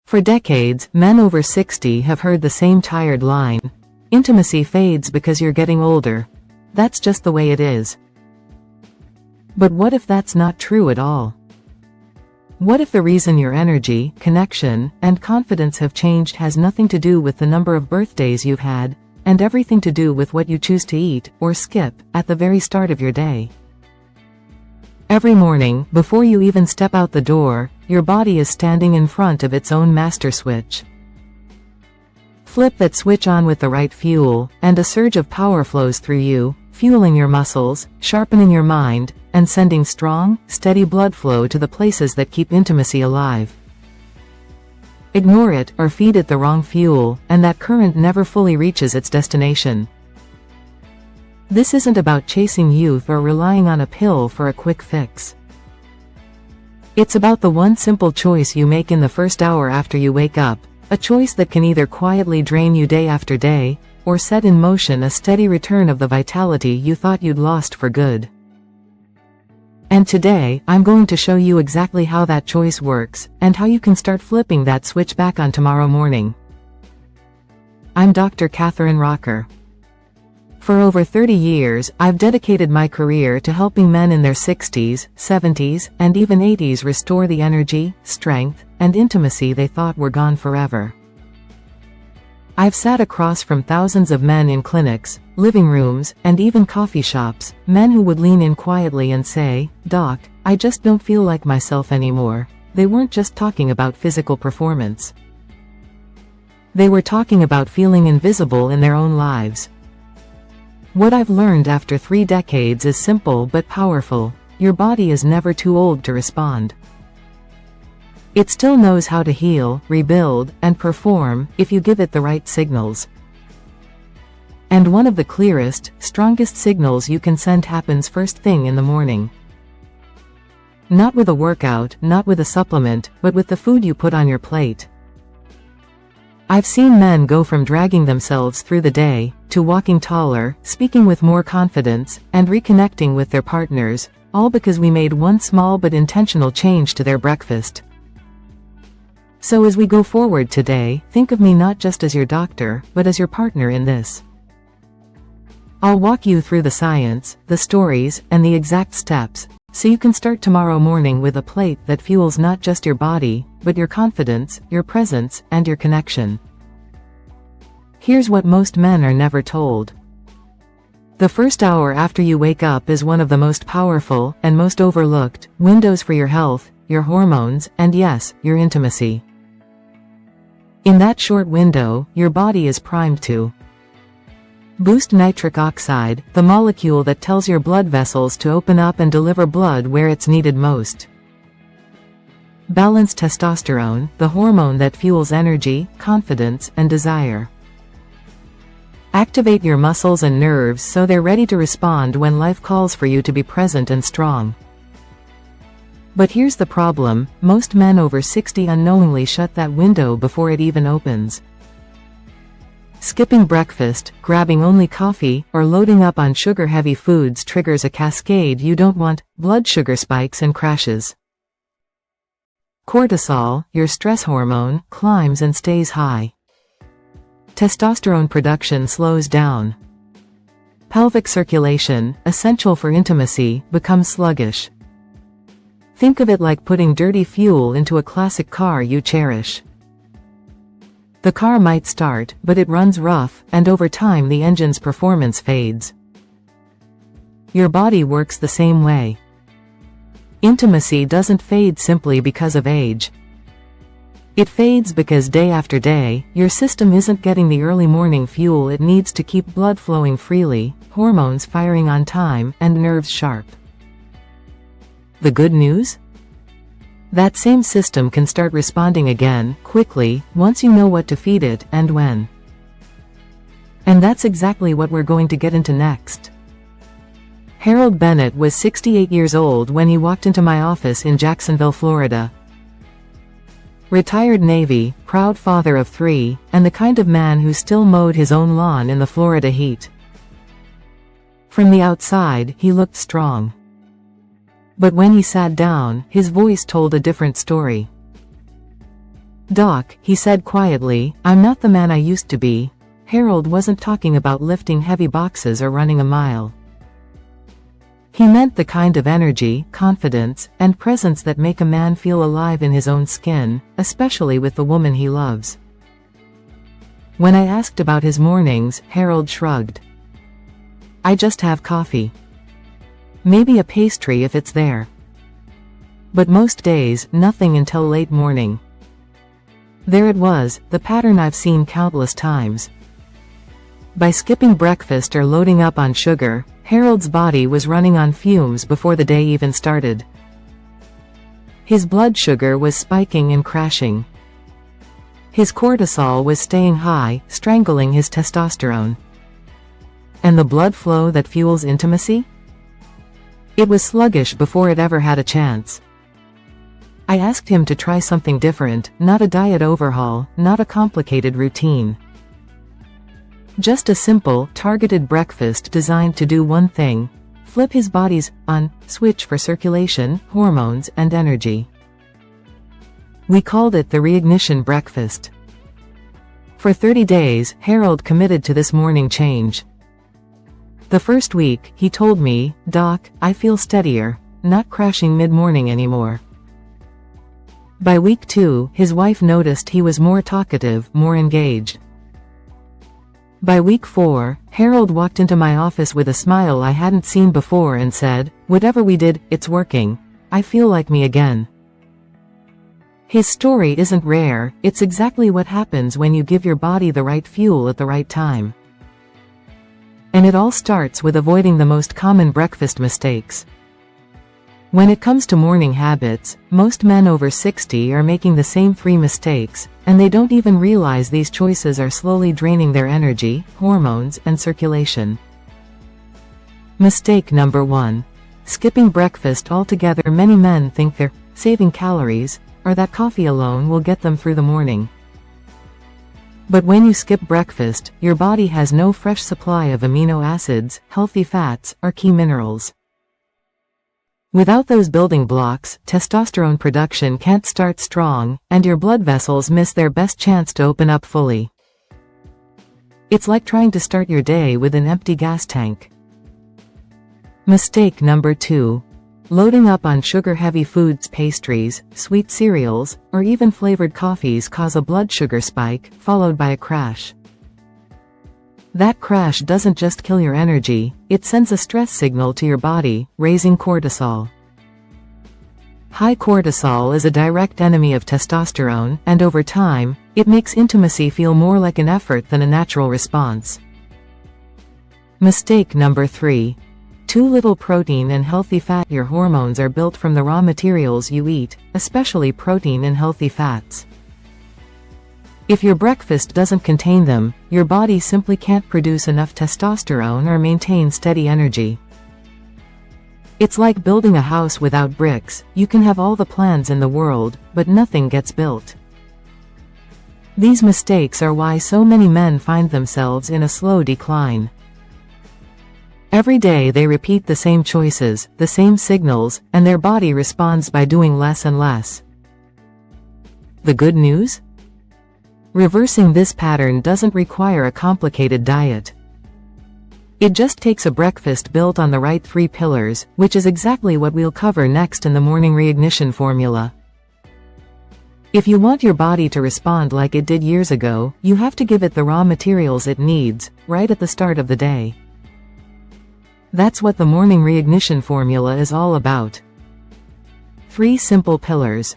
For decades, men over 60 have heard the same tired line. Intimacy fades because you're getting older. That's just the way it is. But what if that's not true at all? What if the reason your energy, connection, and confidence have changed has nothing to do with the number of birthdays you've had, and everything to do with what you choose to eat, or skip, at the very start of your day? Every morning, before you even step out the door, your body is standing in front of its own master switch. Flip that switch on with the right fuel, and a surge of power flows through you, fueling your muscles, sharpening your mind, and sending strong, steady blood flow to the places that keep intimacy alive. Ignore it, or feed it the wrong fuel, and that current never fully reaches its destination. This isn't about chasing youth or relying on a pill for a quick fix. It's about the one simple choice you make in the first hour after you wake up, a choice that can either quietly drain you day after day, or set in motion a steady return of the vitality you thought you'd lost for good. And today, I'm going to show you exactly how that choice works, and how you can start flipping that switch back on tomorrow morning. I'm Dr. Katherine Rocker. For over 30 years, I've dedicated my career to helping men in their 60s, 70s, and even 80s restore the energy, strength, and intimacy they thought were gone forever. I've sat across from thousands of men in clinics, living rooms, and even coffee shops, men who would lean in quietly and say, "Doc, I just don't feel like myself anymore." They weren't just talking about physical performance. They were talking about feeling invisible in their own lives. What I've learned after 3 decades is simple but powerful: your body is never too old to respond. It still knows how to heal, rebuild, and perform, if you give it the right signals. And one of the clearest, strongest signals you can send happens first thing in the morning. Not with a workout, not with a supplement, but with the food you put on your plate. I've seen men go from dragging themselves through the day, to walking taller, speaking with more confidence, and reconnecting with their partners, all because we made one small but intentional change to their breakfast. So as we go forward today, think of me not just as your doctor, but as your partner in this. I'll walk you through the science, the stories, and the exact steps, so you can start tomorrow morning with a plate that fuels not just your body, but your confidence, your presence, and your connection. Here's what most men are never told. The first hour after you wake up is one of the most powerful, and most overlooked, windows for your health, your hormones, and yes, your intimacy. In that short window, your body is primed to boost nitric oxide, the molecule that tells your blood vessels to open up and deliver blood where it's needed most. Balance testosterone, the hormone that fuels energy, confidence, and desire. Activate your muscles and nerves so they're ready to respond when life calls for you to be present and strong. But here's the problem: most men over 60 unknowingly shut that window before it even opens. Skipping breakfast, grabbing only coffee, or loading up on sugar-heavy foods triggers a cascade you don't want: blood sugar spikes and crashes. Cortisol, your stress hormone, climbs and stays high. Testosterone production slows down. Pelvic circulation, essential for intimacy, becomes sluggish. Think of it like putting dirty fuel into a classic car you cherish. The car might start, but it runs rough, and over time the engine's performance fades. Your body works the same way. Intimacy doesn't fade simply because of age. It fades because day after day, your system isn't getting the early morning fuel it needs to keep blood flowing freely, hormones firing on time, and nerves sharp. The good news? That same system can start responding again, quickly, once you know what to feed it, and when. And that's exactly what we're going to get into next. Harold Bennett was 68 years old when he walked into my office in Jacksonville, Florida. Retired Navy, proud father of 3, and the kind of man who still mowed his own lawn in the Florida heat. From the outside, he looked strong. But when he sat down, his voice told a different story. "Doc," he said quietly, "I'm not the man I used to be." Harold wasn't talking about lifting heavy boxes or running a mile. He meant the kind of energy, confidence, and presence that make a man feel alive in his own skin, especially with the woman he loves. When I asked about his mornings, Harold shrugged. "I just have coffee. Maybe a pastry if it's there. But most days, nothing until late morning." There it was, the pattern I've seen countless times. By skipping breakfast or loading up on sugar, Harold's body was running on fumes before the day even started. His blood sugar was spiking and crashing. His cortisol was staying high, strangling his testosterone. And the blood flow that fuels intimacy? It was sluggish before it ever had a chance. I asked him to try something different, not a diet overhaul, not a complicated routine. Just a simple, targeted breakfast designed to do one thing: flip his body's on switch for circulation, hormones, and energy. We called it the Reignition breakfast. For 30 days, Harold committed to this morning change. The first week, he told me, "Doc, I feel steadier, not crashing mid-morning anymore." By week 2, his wife noticed he was more talkative, more engaged. By week 4, Harold walked into my office with a smile I hadn't seen before and said, "Whatever we did, it's working. I feel like me again." His story isn't rare, it's exactly what happens when you give your body the right fuel at the right time. And it all starts with avoiding the most common breakfast mistakes. When it comes to morning habits, most men over 60 are making the same 3 mistakes, and they don't even realize these choices are slowly draining their energy, hormones, and circulation. Mistake number 1. Skipping breakfast altogether. Many men think they're saving calories, or that coffee alone will get them through the morning. But when you skip breakfast, your body has no fresh supply of amino acids, healthy fats, or key minerals. Without those building blocks, testosterone production can't start strong, and your blood vessels miss their best chance to open up fully. It's like trying to start your day with an empty gas tank. Mistake number 2. Loading up on sugar-heavy foods. Pastries, sweet cereals, or even flavored coffees cause a blood sugar spike, followed by a crash. That crash doesn't just kill your energy, it sends a stress signal to your body, raising cortisol. High cortisol is a direct enemy of testosterone, and over time, it makes intimacy feel more like an effort than a natural response. Mistake number 3. Too little protein and healthy fat. Your hormones are built from the raw materials you eat, especially protein and healthy fats. If your breakfast doesn't contain them, your body simply can't produce enough testosterone or maintain steady energy. It's like building a house without bricks. You can have all the plans in the world, but nothing gets built. These mistakes are why so many men find themselves in a slow decline. Every day they repeat the same choices, the same signals, and their body responds by doing less and less. The good news? Reversing this pattern doesn't require a complicated diet. It just takes a breakfast built on the right 3 pillars, which is exactly what we'll cover next in the morning Reignition formula. If you want your body to respond like it did years ago, you have to give it the raw materials it needs, right at the start of the day. That's what the morning Reignition formula is all about. 3 simple pillars.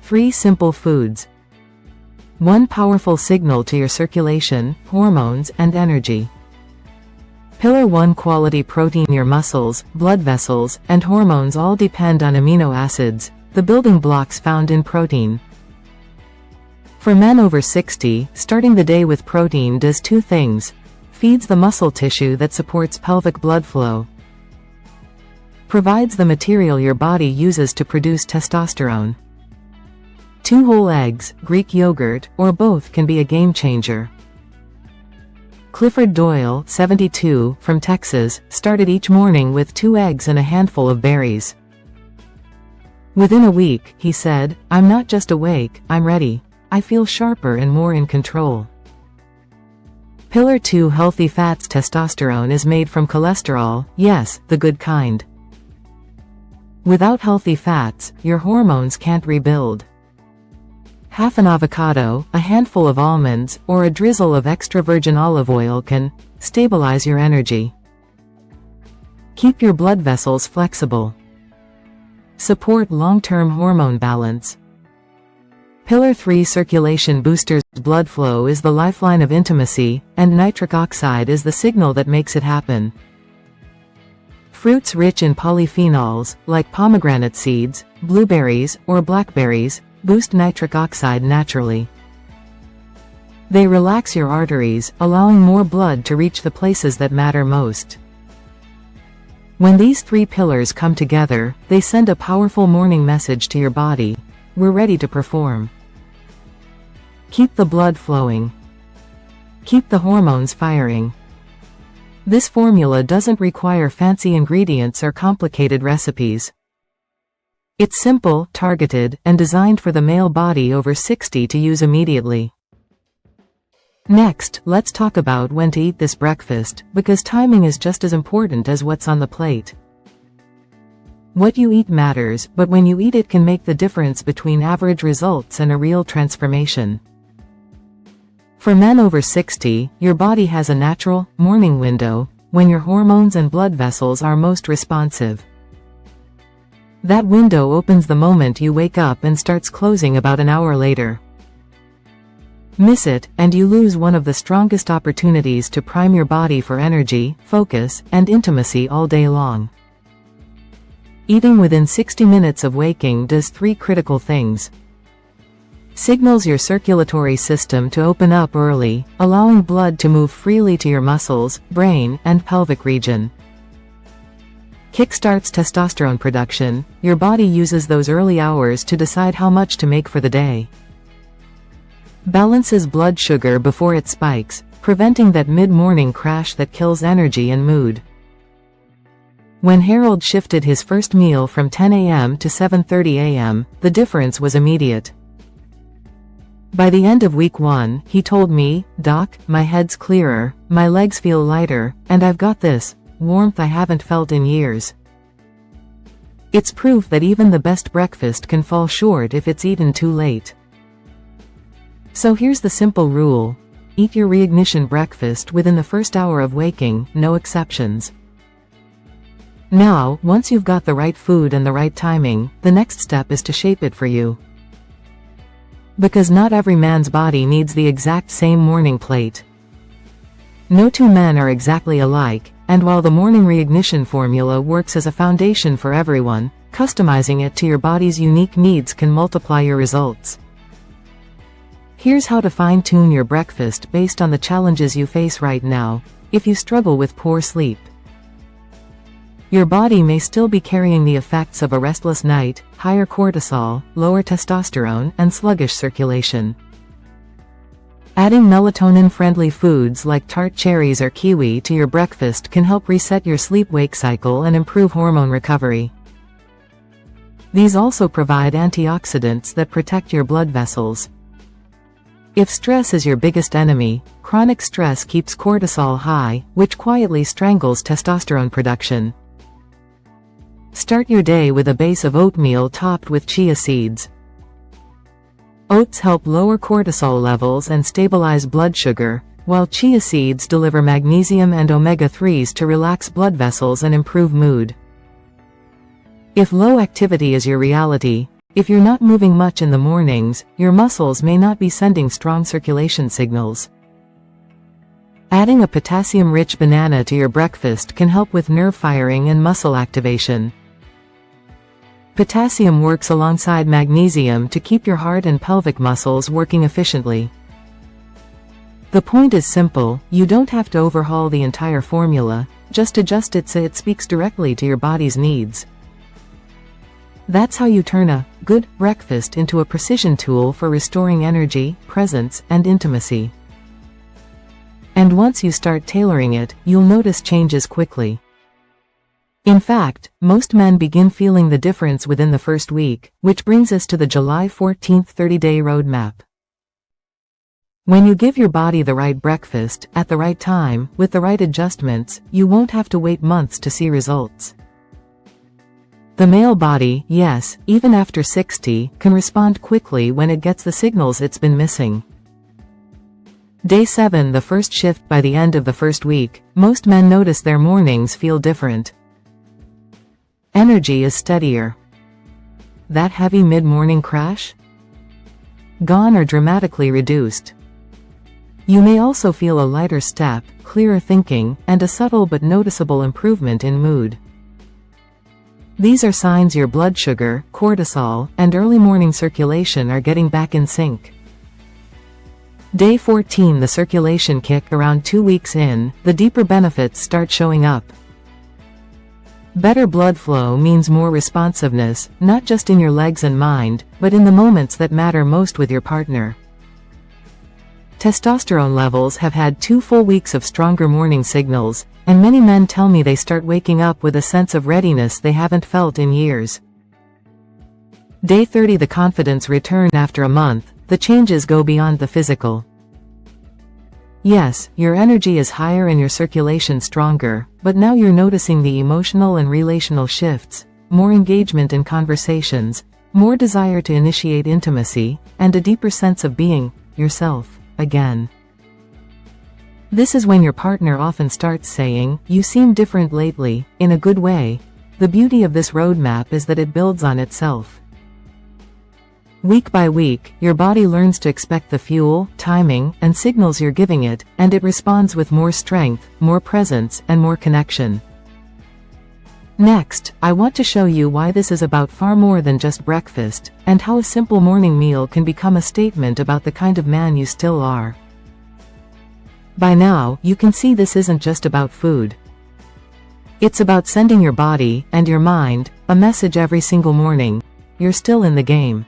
3 simple foods. 1 powerful signal to your circulation, hormones, and energy. Pillar 1. Quality protein. Your muscles, blood vessels, and hormones all depend on amino acids, the building blocks found in protein. For men over 60, starting the day with protein does 2 things. Feeds the muscle tissue that supports pelvic blood flow. Provides the material your body uses to produce testosterone. 2 whole eggs, Greek yogurt, or both can be a game changer. Clifford Doyle, 72, from Texas, started each morning with 2 eggs and a handful of berries. Within a week, he said, "I'm not just awake, I'm ready. I feel sharper and more in control." Pillar 2 Healthy fats. Testosterone is made from cholesterol, yes, the good kind. Without healthy fats, your hormones can't rebuild. Half an avocado, a handful of almonds, or a drizzle of extra virgin olive oil can stabilize your energy. Keep your blood vessels flexible. Support long-term hormone balance. Pillar 3 Circulation boosters. Blood flow is the lifeline of intimacy, and nitric oxide is the signal that makes it happen. Fruits rich in polyphenols, like pomegranate seeds, blueberries, or blackberries, boost nitric oxide naturally. They relax your arteries, allowing more blood to reach the places that matter most. When these 3 pillars come together, they send a powerful morning message to your body: we're ready to perform. Keep the blood flowing. Keep the hormones firing. This formula doesn't require fancy ingredients or complicated recipes. It's simple, targeted, and designed for the male body over 60 to use immediately. Next, let's talk about when to eat this breakfast, because timing is just as important as what's on the plate. What you eat matters, but when you eat it can make the difference between average results and a real transformation. For men over 60, your body has a natural, morning window, when your hormones and blood vessels are most responsive. That window opens the moment you wake up and starts closing about an hour later. Miss it, and you lose one of the strongest opportunities to prime your body for energy, focus, and intimacy all day long. Eating within 60 minutes of waking does 3 critical things. Signals your circulatory system to open up early, allowing blood to move freely to your muscles, brain, and pelvic region. Kickstarts testosterone production. Your body uses those early hours to decide how much to make for the day. Balances blood sugar before it spikes, preventing that mid-morning crash that kills energy and mood. When Harold shifted his first meal from 10 a.m. to 7:30 a.m., the difference was immediate. By the end of week 1, he told me, "Doc, my head's clearer, my legs feel lighter, and I've got this warmth I haven't felt in years." It's proof that even the best breakfast can fall short if it's eaten too late. So here's the simple rule: eat your Reignition breakfast within the first hour of waking, no exceptions. Now, once you've got the right food and the right timing, the next step is to shape it for you. Because not every man's body needs the exact same morning plate. No 2 men are exactly alike, and while the morning Reignition formula works as a foundation for everyone, customizing it to your body's unique needs can multiply your results. Here's how to fine-tune your breakfast based on the challenges you face right now. If you struggle with poor sleep, your body may still be carrying the effects of a restless night, higher cortisol, lower testosterone, and sluggish circulation. Adding melatonin-friendly foods like tart cherries or kiwi to your breakfast can help reset your sleep-wake cycle and improve hormone recovery. These also provide antioxidants that protect your blood vessels. If stress is your biggest enemy, chronic stress keeps cortisol high, which quietly strangles testosterone production. Start your day with a base of oatmeal topped with chia seeds. Oats help lower cortisol levels and stabilize blood sugar, while chia seeds deliver magnesium and omega-3s to relax blood vessels and improve mood. If low activity is your reality, if you're not moving much in the mornings, your muscles may not be sending strong circulation signals. Adding a potassium-rich banana to your breakfast can help with nerve firing and muscle activation. Potassium works alongside magnesium to keep your heart and pelvic muscles working efficiently. The point is simple: you don't have to overhaul the entire formula, just adjust it so it speaks directly to your body's needs. That's how you turn a good breakfast into a precision tool for restoring energy, presence, and intimacy. And once you start tailoring it, you'll notice changes quickly. In fact, most men begin feeling the difference within the first week, which brings us to the July 14th 30-day roadmap. When you give your body the right breakfast, at the right time, with the right adjustments, you won't have to wait months to see results. The male body, yes, even after 60, can respond quickly when it gets the signals it's been missing. Day 7, the first shift. By the end of the first week, most men notice their mornings feel different. Energy is steadier. That heavy mid-morning crash? Gone or dramatically reduced. You may also feel a lighter step, clearer thinking, and a subtle but noticeable improvement in mood. These are signs your blood sugar, cortisol, and early morning circulation are getting back in sync. Day 14, the circulation kick. Around 2 weeks in, the deeper benefits start showing up. Better blood flow means more responsiveness, not just in your legs and mind, but in the moments that matter most with your partner. Testosterone levels have had 2 full weeks of stronger morning signals, and many men tell me they start waking up with a sense of readiness they haven't felt in years. Day 30, the confidence return. After a month, the changes go beyond the physical. Yes, your energy is higher and your circulation stronger, but now you're noticing the emotional and relational shifts, more engagement in conversations, more desire to initiate intimacy, and a deeper sense of being yourself again. This is when your partner often starts saying, "You seem different lately," in a good way. The beauty of this roadmap is that it builds on itself. Week by week, your body learns to expect the fuel, timing, and signals you're giving it, and it responds with more strength, more presence, and more connection. Next, I want to show you why this is about far more than just breakfast, and how a simple morning meal can become a statement about the kind of man you still are. By now, you can see this isn't just about food. It's about sending your body, and your mind, a message every single morning: you're still in the game.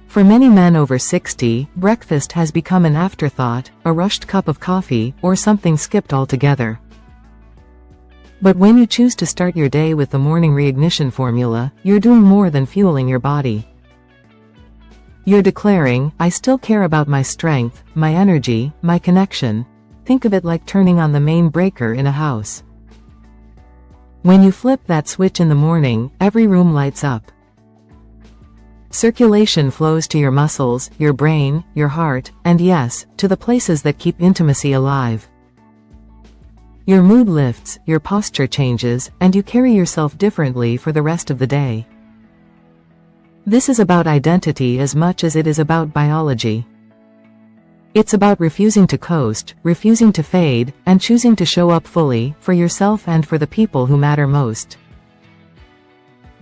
For many men over 60, breakfast has become an afterthought, a rushed cup of coffee, or something skipped altogether. But when you choose to start your day with the morning Reignition formula, you're doing more than fueling your body. You're declaring, "I still care about my strength, my energy, my connection." Think of it like turning on the main breaker in a house. When you flip that switch in the morning, every room lights up. Circulation flows to your muscles, your brain, your heart, and yes, to the places that keep intimacy alive. Your mood lifts, your posture changes, and you carry yourself differently for the rest of the day. This is about identity as much as it is about biology. It's about refusing to coast, refusing to fade, and choosing to show up fully, for yourself and for the people who matter most.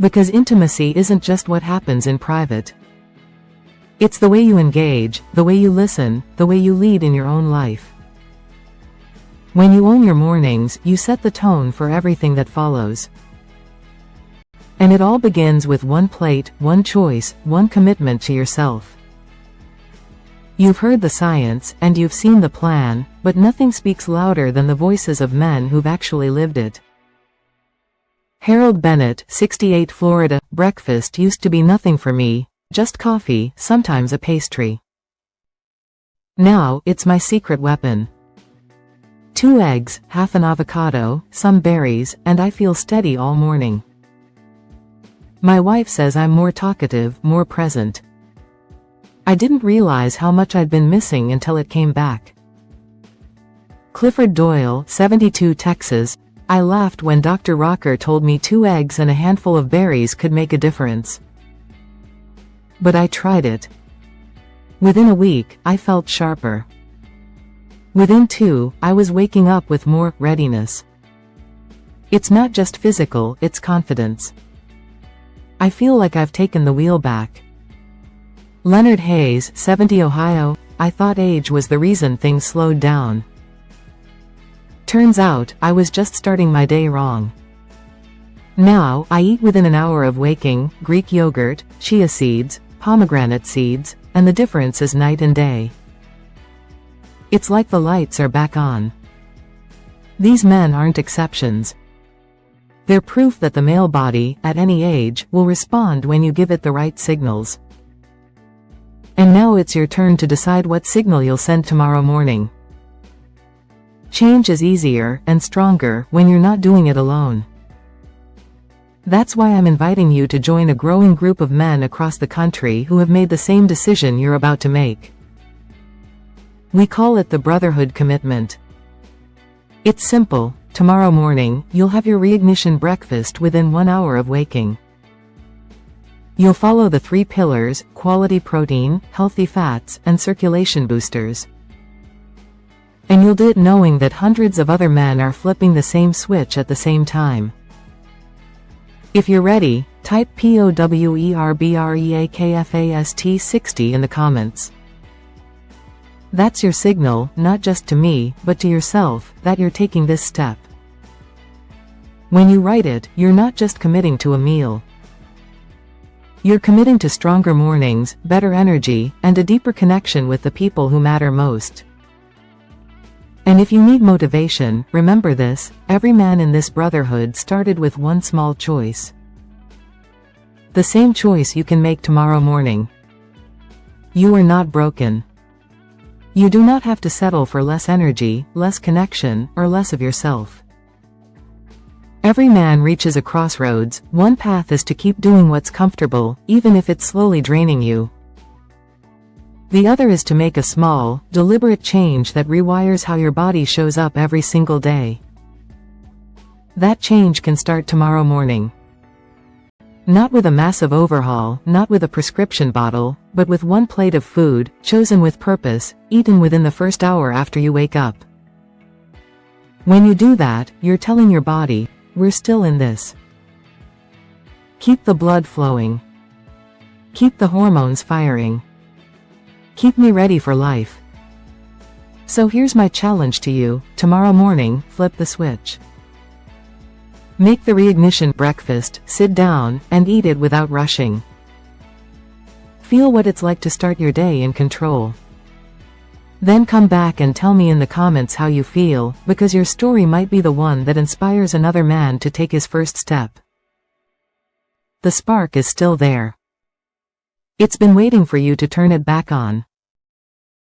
Because intimacy isn't just what happens in private. It's the way you engage, the way you listen, the way you lead in your own life. When you own your mornings, you set the tone for everything that follows. And it all begins with one plate, one choice, one commitment to yourself. You've heard the science, and you've seen the plan, but nothing speaks louder than the voices of men who've actually lived it. Harold Bennett, 68, Florida. Breakfast used to be nothing for me, just coffee, sometimes a pastry. Now, it's my secret weapon. 2 eggs, half an avocado, some berries, and I feel steady all morning. My wife says I'm more talkative, more present. I didn't realize how much I'd been missing until it came back. Clifford Doyle, 72, Texas. I laughed when Dr. Rocker told me 2 eggs and a handful of berries could make a difference. But I tried it. Within a week, I felt sharper. Within 2, I was waking up with more readiness. It's not just physical, it's confidence. I feel like I've taken the wheel back. Leonard Hayes, 70, Ohio. I thought age was the reason things slowed down. Turns out, I was just starting my day wrong. Now, I eat within an hour of waking, Greek yogurt, chia seeds, pomegranate seeds, and the difference is night and day. It's like the lights are back on. These men aren't exceptions. They're proof that the male body, at any age, will respond when you give it the right signals. And now it's your turn to decide what signal you'll send tomorrow morning. Change is easier and stronger when you're not doing it alone. That's why I'm inviting you to join a growing group of men across the country who have made the same decision you're about to make. We call it the Brotherhood commitment. It's simple. Tomorrow morning, you'll have your Reignition breakfast within 1 hour of waking. You'll follow the 3 pillars: quality protein, healthy fats, and circulation boosters. And you'll do it knowing that hundreds of other men are flipping the same switch at the same time. If you're ready, type POWERBREAKFAST 60 in the comments. That's your signal, not just to me, but to yourself, that you're taking this step. When you write it, you're not just committing to a meal. You're committing to stronger mornings, better energy, and a deeper connection with the people who matter most. And if you need motivation, remember this: every man in this brotherhood started with one small choice. The same choice you can make tomorrow morning. You are not broken. You do not have to settle for less energy, less connection, or less of yourself. Every man reaches a crossroads. One path is to keep doing what's comfortable, even if it's slowly draining you. The other is to make a small, deliberate change that rewires how your body shows up every single day. That change can start tomorrow morning. Not with a massive overhaul, not with a prescription bottle, but with one plate of food, chosen with purpose, eaten within the first hour after you wake up. When you do that, you're telling your body, we're still in this. Keep the blood flowing. Keep the hormones firing. Keep me ready for life. So here's my challenge to you: tomorrow morning, flip the switch. Make the Reignition breakfast, sit down, and eat it without rushing. Feel what it's like to start your day in control. Then come back and tell me in the comments how you feel, because your story might be the one that inspires another man to take his first step. The spark is still there. It's been waiting for you to turn it back on.